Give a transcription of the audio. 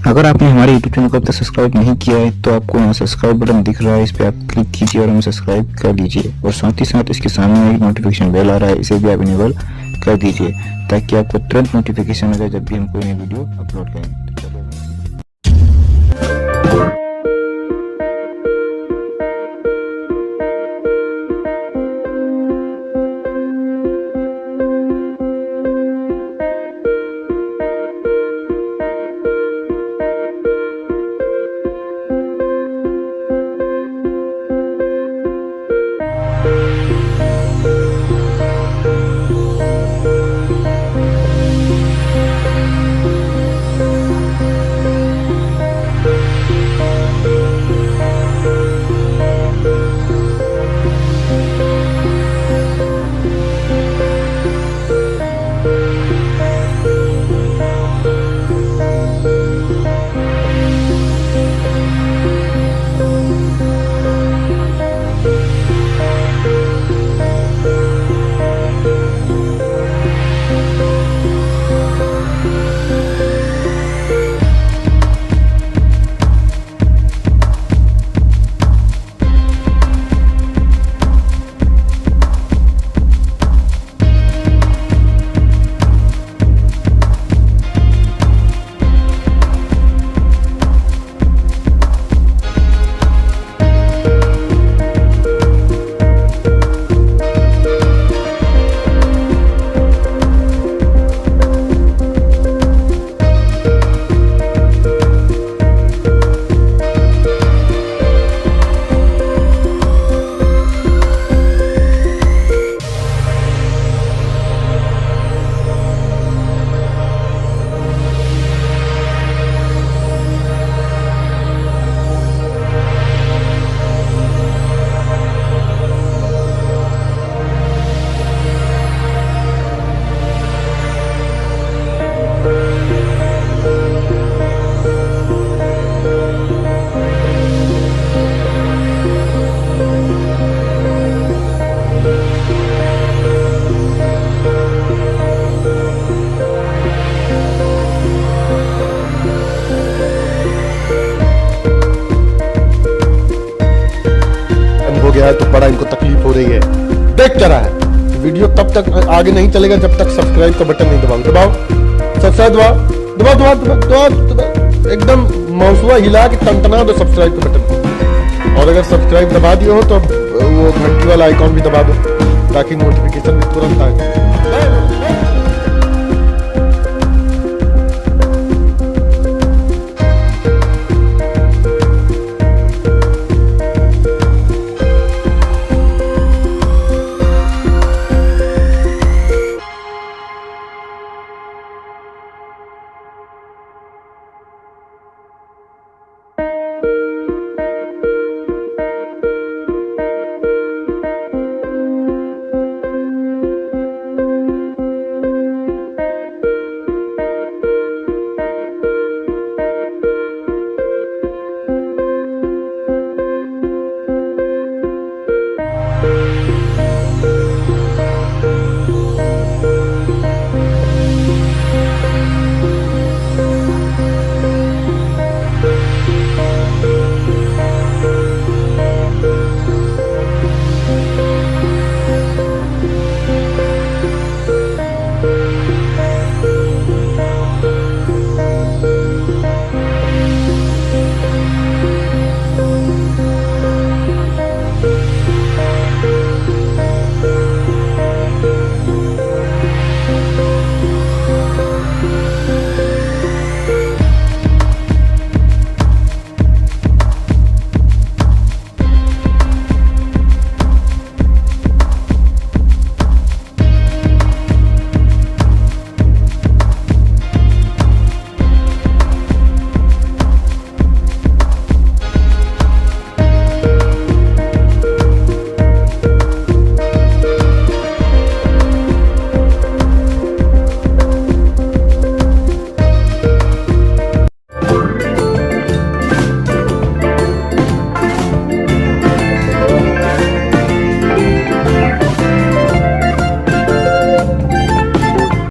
अगर आपने हमारे यूट्यूब चैनल को अब तक सब्सक्राइब नहीं किया है तो आपको यहाँ सब्सक्राइब बटन दिख रहा है, इस पर आप क्लिक कीजिए और हमें सब्सक्राइब कर लीजिए। और साथ ही साथ इसके सामने एक नोटिफिकेशन बेल आ रहा है, इसे भी आप इनेबल कर दीजिए ताकि आपको तुरंत नोटिफिकेशन मिले जब भी हम कोई नई वीडियो अपलोड करें। गया है तो बड़ा इनको तकलीफ हो रही है। देख क्या रहा है वीडियो तब तक आगे नहीं चलेगा जब तक सब्सक्राइब का बटन नहीं दबाओ। दबाओ सब्सक्राइब दबाओ एकदम मौसुआ हिला के टनटना दो सब्सक्राइब के बटन को। और अगर सब्सक्राइब दबा दिए हो तो वो घंटी वाला आइकॉन भी दबा दो ताकि नोटिफिकेशन भी तुरंत आए।